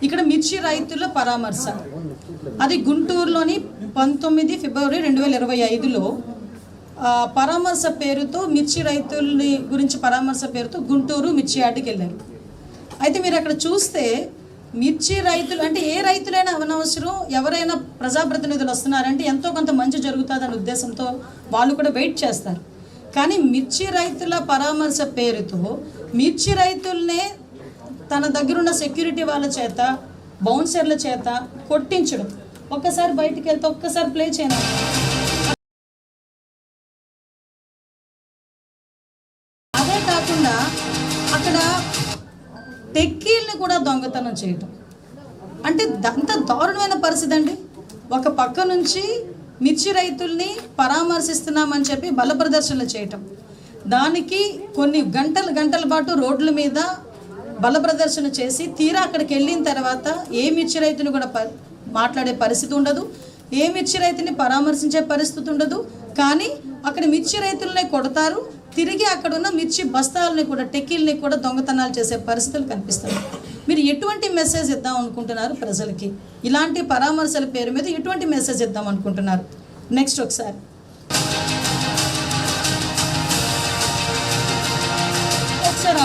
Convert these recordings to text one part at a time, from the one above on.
ఇక్కడ మిర్చి రైతుల పరామర్శ, అది గుంటూరులోని 19 ఫిబ్రవరి 2025లో పరామర్శ పేరుతో మిర్చి రైతుల్ని గురించి పరామర్శ పేరుతో గుంటూరు మిర్చి యార్డుకి వెళ్ళారు. అయితే మీరు అక్కడ చూస్తే మిర్చి రైతులు అంటే ఏ రైతులైనా అవనవసరం, ఎవరైనా ప్రజాప్రతినిధులు వస్తున్నారంటే ఎంతో కొంత మంచి జరుగుతుందనే ఉద్దేశంతో వాళ్ళు కూడా వెయిట్ చేస్తారు. కానీ మిర్చి రైతుల పరామర్శ పేరుతో మిర్చి రైతుల్నే తన దగ్గరున్న సెక్యూరిటీ వాళ్ళ చేత, బౌన్సర్ల చేత కొట్టించడం. ఒక్కసారి బయటికి వెళ్తే ఒక్కసారి ప్లే చేయను. అదే కాకుండా అక్కడ టెక్కీల్ని కూడా దొంగతనం చేయటం అంటే అంత దారుణమైన పరిస్థితి అండి. ఒక పక్క నుంచి మిర్చి రైతుల్ని పరామర్శిస్తున్నామని చెప్పి బల ప్రదర్శనలు చేయటం, దానికి కొన్ని గంటల పాటు రోడ్ల మీద బల ప్రదర్శన చేసి తీరా అక్కడికి వెళ్ళిన తర్వాత ఏ మిర్చి రైతుని కూడా మాట్లాడే పరిస్థితి ఉండదు, ఏ మిర్చి రైతుని పరామర్శించే పరిస్థితి ఉండదు. కానీ అక్కడ మిర్చి రైతులనే కొడతారు, తిరిగి అక్కడ ఉన్న మిర్చి బస్తాలని కూడా, టెక్కీల్ని కూడా దొంగతనాలు చేసే పరిస్థితులు కనిపిస్తాయి. మీరు ఎటువంటి మెసేజ్ ఇద్దాం అనుకుంటున్నారు ప్రజలకి? ఇలాంటి పరామర్శల పేరు మీద ఎటువంటి మెసేజ్ ఇద్దాం అనుకుంటున్నారు? నెక్స్ట్ ఒకసారి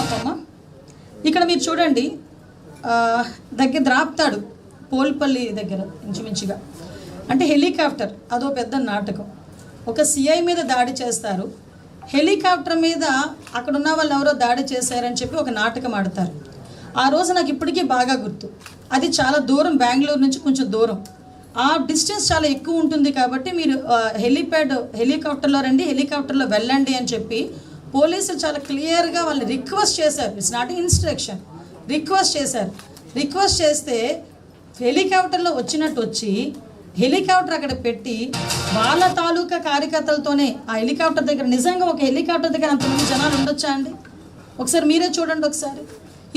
ఆపమ్మా. ఇక్కడ మీరు చూడండి, దగ్గర ద్రాప్తాడు పోల్పల్లి దగ్గర ఇంచుమించుగా, అంటే హెలికాప్టర్, అదో పెద్ద నాటకం. ఒక సిఐ మీద దాడి చేస్తారు, హెలికాప్టర్ మీద అక్కడ ఉన్న వాళ్ళు ఎవరో దాడి చేశారని చెప్పి ఒక నాటకం ఆడతారు. ఆ రోజు నాకు ఇప్పటికీ బాగా గుర్తు. అది చాలా దూరం, బెంగళూరు నుంచి కొంచెం దూరం, ఆ డిస్టెన్స్ చాలా ఎక్కువ ఉంటుంది. కాబట్టి మీరు హెలికాప్టర్లో రండి, హెలికాప్టర్లో వెళ్ళండి అని చెప్పి పోలీసులు చాలా క్లియర్గా వాళ్ళు రిక్వెస్ట్ చేశారు. ఇట్స్ నాట్ ఇన్స్ట్రక్షన్, రిక్వెస్ట్ చేశారు. రిక్వెస్ట్ చేస్తే హెలికాప్టర్లో వచ్చినట్టు వచ్చి హెలికాప్టర్ అక్కడ పెట్టి వాళ్ళ తాలూకా కార్యకర్తలతోనే ఆ హెలికాప్టర్ దగ్గర, నిజంగా ఒక హెలికాప్టర్ దగ్గర అంతమంది జనాలు ఉండొచ్చా అండి? ఒకసారి మీరే చూడండి ఒకసారి.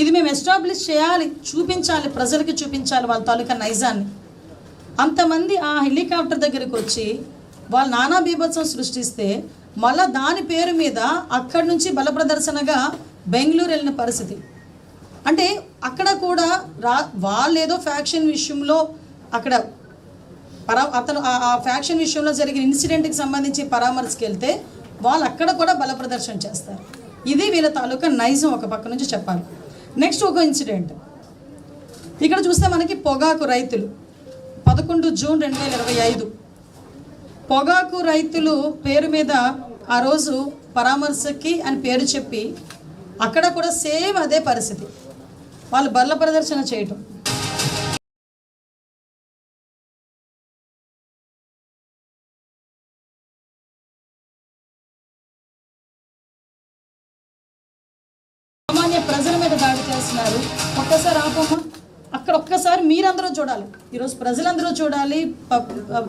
ఇది మేము ఎస్టాబ్లిష్ చేయాలి, చూపించాలి, ప్రజలకి చూపించాలి వాళ్ళ తాలూకా నైజాన్ని. అంతమంది ఆ హెలికాప్టర్ దగ్గరికి వచ్చి వాళ్ళు నానా బీభత్సం సృష్టిస్తే మళ్ళీ దాని పేరు మీద అక్కడి నుంచి బల ప్రదర్శనగా బెంగళూరు వెళ్ళిన పరిస్థితి. అంటే అక్కడ కూడా వాళ్ళు ఏదో ఫ్యాక్షన్ విషయంలో అక్కడ అతను ఆ ఫ్యాక్షన్ విషయంలో జరిగిన ఇన్సిడెంట్కి సంబంధించి పరామర్శకి వెళ్తే వాళ్ళు అక్కడ కూడా బల ప్రదర్శన చేస్తారు. ఇది వీళ్ళ తాలూకా నైజం ఒక పక్క నుంచి చెప్పాలి. నెక్స్ట్ ఒక ఇన్సిడెంట్ ఇక్కడ చూస్తే మనకి పొగాకు రైతులు 11 జూన్ 2025 పొగాకు రైతులు పేరు మీద ఆ రోజు పరామర్శకి అని పేరు చెప్పి అక్కడ కూడా సేమ్ అదే పరిస్థితి, వాళ్ళు బల్ల ప్రదర్శన చేయటం. సామాన్య ప్రజల మీద దాడి చేస్తున్నారు. ఒక్కసారి ఆపమ్మా, అక్కడ ఒక్కసారి మీరందరూ చూడాలి, ఈరోజు ప్రజలందరూ చూడాలి,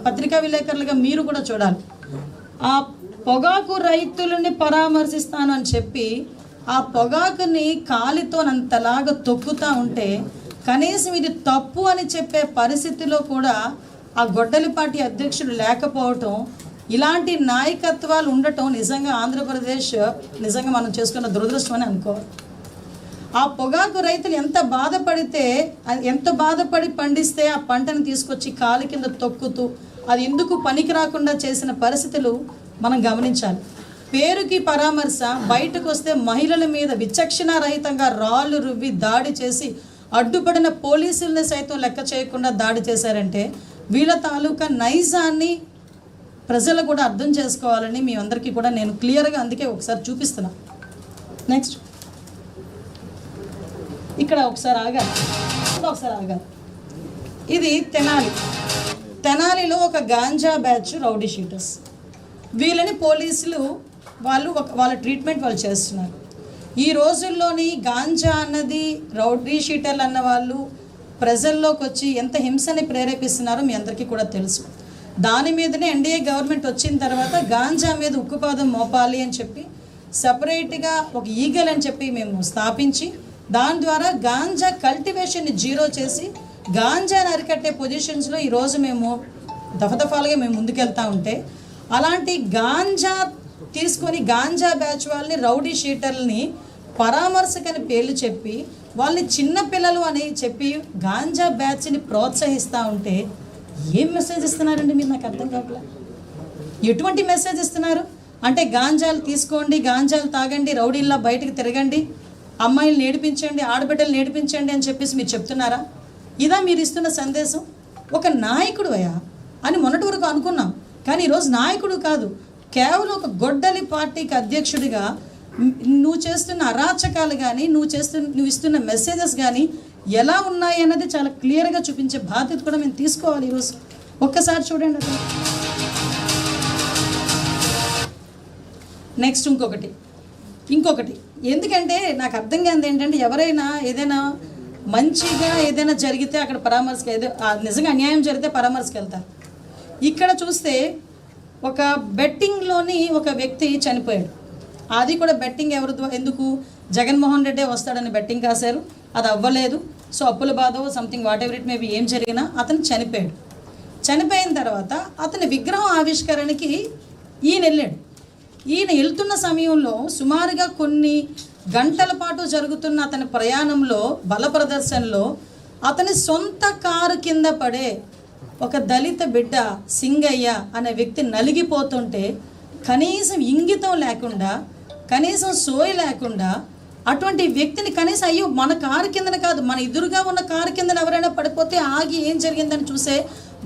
పత్రికా విలేకరులుగా మీరు కూడా చూడాలి. ఆ పొగాకు రైతులని పరామర్శిస్తాను అని చెప్పి ఆ పొగాకుని కాలితో అంతలాగా తొక్కుతూ ఉంటే కనీసం ఇది తప్పు అని చెప్పే పరిస్థితిలో కూడా ఆ గొడ్డలిపాటి అధ్యక్షుడు లేకపోవటం, ఇలాంటి నాయకత్వాలు ఉండటం నిజంగా ఆంధ్రప్రదేశ్ నిజంగా మనం చేసుకున్న దురదృష్టం అని అనుకోవాలి. ఆ పొగాకు రైతులు ఎంత బాధపడి పండిస్తే ఆ పంటను తీసుకొచ్చి కాలి కింద తొక్కుతూ అది ఎందుకు పనికి రాకుండా చేసిన పరిస్థితులు మనం గమనించాలి. పేరుకి పరామర్శ, బయటకు వస్తే మహిళల మీద విచక్షణారహితంగా రాళ్ళు రువ్వి దాడి చేసి అడ్డుపడిన పోలీసుల్ని సైతం లెక్క చేయకుండా దాడి చేశారంటే వీళ్ళ తాలూకా నైజాన్ని ప్రజలు కూడా అర్థం చేసుకోవాలని మీ అందరికీ కూడా నేను క్లియర్గా అందుకే ఒకసారి చూపిస్తున్నా. నెక్స్ట్ ఇక్కడ ఒకసారి ఆగాలి. ఇది తెనాలిలో ఒక గాంజా బ్యాచ్ రౌడీ షీటర్స్. వీళ్ళని పోలీసులు వాళ్ళ ట్రీట్మెంట్ వాళ్ళు చేస్తున్నారు. ఈ రోజుల్లోని గాంజా అన్నది, రౌడీ షీటర్లు అన్న వాళ్ళు ప్రజల్లోకి వచ్చి ఎంత హింసని ప్రేరేపిస్తున్నారో మీ అందరికీ కూడా తెలుసు. దాని మీదనే ఎన్డీఏ గవర్నమెంట్ వచ్చిన తర్వాత గాంజా మీద ఉక్కుపాదం మోపాలి అని చెప్పి సపరేట్గా ఒక ఈగల్ అని చెప్పి మేము స్థాపించి దాని ద్వారా గాంజా కల్టివేషన్ని జీరో చేసి గాంజాని అరికట్టే పొజిషన్స్లో ఈరోజు మేము దఫదఫాలుగా మేము ముందుకెళ్తూ ఉంటే, అలాంటి గాంజా తీసుకొని గాంజా బ్యాచ్ వాళ్ళని, రౌడీ షీటర్లని పరామర్శకని పేర్లు చెప్పి వాళ్ళని చిన్న పిల్లలు అని చెప్పి గాంజా బ్యాచ్ని ప్రోత్సహిస్తూ ఉంటే ఏం మెసేజ్ ఇస్తున్నారండి మీరు? నాకు అర్థం కావట్లేదు. ఎటువంటి మెసేజ్ ఇస్తున్నారు అంటే గాంజాలు తీసుకోండి, గాంజాలు తాగండి, రౌడీల్లా బయటకు తిరగండి, అమ్మాయిలు నేర్పించండి, ఆడబిడ్డలు నేర్పించండి అని చెప్పేసి మీరు చెప్తున్నారా? ఇదా మీరు ఇస్తున్న సందేశం? ఒక నాయకుడు అయ్యా అని మొన్నటి వరకు అనుకున్నాం, కానీ ఈరోజు నాయకుడు కాదు, కేవలం ఒక గొడ్డలి పార్టీకి అధ్యక్షుడిగా నువ్వు చేస్తున్న అరాచకాలు కానీ నువ్వు ఇస్తున్న మెసేజెస్ కానీ ఎలా ఉన్నాయి అన్నది చాలా క్లియర్గా చూపించే బాధ్యత కూడా మేము తీసుకోవాలి ఈరోజు. ఒక్కసారి చూడండి అది. నెక్స్ట్ ఇంకొకటి ఎందుకంటే నాకు అర్థం కాదు ఏంటంటే, ఎవరైనా ఏదైనా మంచిగా ఏదైనా జరిగితే అక్కడ పరామర్శకి, నిజంగా అన్యాయం జరిగితే పరామర్శకి వెళ్తారు. ఇక్కడ చూస్తే ఒక బెట్టింగ్లోని ఒక వ్యక్తి చనిపోయాడు. అది కూడా బెట్టింగ్ ఎందుకు? జగన్మోహన్ రెడ్డి వస్తాడని బెట్టింగ్ కాశారు, అది అవ్వలేదు. సో అప్పుల బాధ something what ever it maybe ఏం జరిగినా అతను చనిపోయాడు. చనిపోయిన తర్వాత అతని విగ్రహం ఆవిష్కరణకి ఈయన వెళ్ళాడు. ఈయన వెళ్తున్న సమయంలో సుమారుగా కొన్ని గంటల పాటు జరుగుతున్న అతని ప్రయాణంలో బల ప్రదర్శనలో అతని సొంత కారు కింద పడే ఒక దళిత బిడ్డ సింగయ్య అనే వ్యక్తి నలిగిపోతుంటే కనీసం ఇంగితం లేకుండా, కనీసం సోయి లేకుండా అటువంటి వ్యక్తిని కనీసం అయ్యో మన కారు కిందన కాదు, మన ఎదురుగా ఉన్న కారు కిందన ఎవరైనా పడిపోతే ఆగి ఏం జరిగిందని చూసే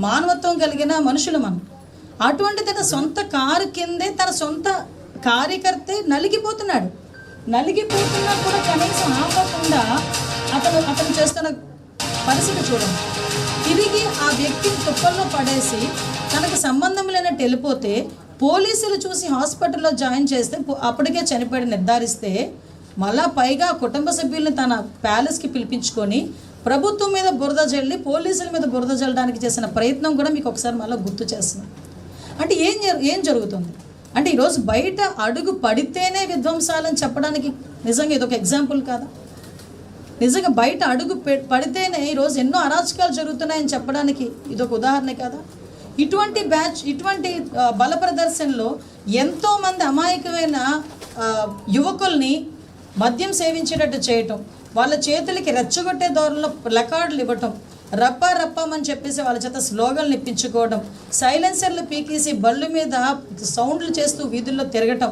మానవత్వం కలిగిన మనుషులు మనం. అటువంటి తన సొంత కారు కిందే తన సొంత కార్యకర్తే నలిగిపోతున్నా కూడా కనీసం ఆపకుండా అతను చేస్తున్న పరిస్థితి చూడండి. తిరిగి ఆ వ్యక్తిని తుప్పల్లో పడేసి తనకు సంబంధం లేనట్టు వెళ్ళిపోతే పోలీసులు చూసి హాస్పిటల్లో జాయిన్ చేస్తే అప్పటికే చనిపోయి నిర్ధారిస్తే మళ్ళా పైగా కుటుంబ సభ్యుల్ని తన ప్యాలెస్కి పిలిపించుకొని ప్రభుత్వం మీద బురద జల్లి పోలీసుల మీద బురద జల్లడానికి చేసిన ప్రయత్నం కూడా మీకు ఒకసారి మళ్ళీ గుర్తు చేస్తున్నాం. అంటే ఏం జరుగుతుంది అంటే ఈరోజు బయట అడుగు పడితేనే విధ్వంసాలని చెప్పడానికి నిజంగా ఇదొక ఎగ్జాంపుల్ కాదా? నిజంగా బయట అడుగు పడితేనే ఈరోజు ఎన్నో అరాచకాలు జరుగుతున్నాయని చెప్పడానికి ఇదొక ఉదాహరణ కదా? ఇటువంటి బల ప్రదర్శనలో ఎంతోమంది అమాయకమైన యువకుల్ని మద్యం సేవించేటట్టు చేయటం, వాళ్ళ చేతులకి రెచ్చగొట్టే ధోరణిలో ప్లకార్డులు ఇవ్వటం, రప్పమని చెప్పేసి వాళ్ళ చేత స్లోగన్లు ఇప్పించుకోవడం, సైలెన్సర్లు పీకేసి బళ్ళు మీద సౌండ్లు చేస్తూ వీధుల్లో తిరగటం,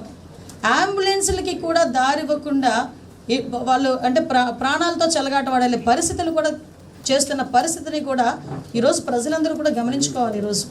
అంబులెన్స్లకి కూడా దారి ఇవ్వకుండా వాళ్ళు అంటే ప్రాణాలతో చెలగాట వాడే పరిస్థితులు కూడా చేస్తున్న పరిస్థితిని కూడా ఈరోజు ప్రజలందరూ కూడా గమనించుకోవాలి. ఈరోజు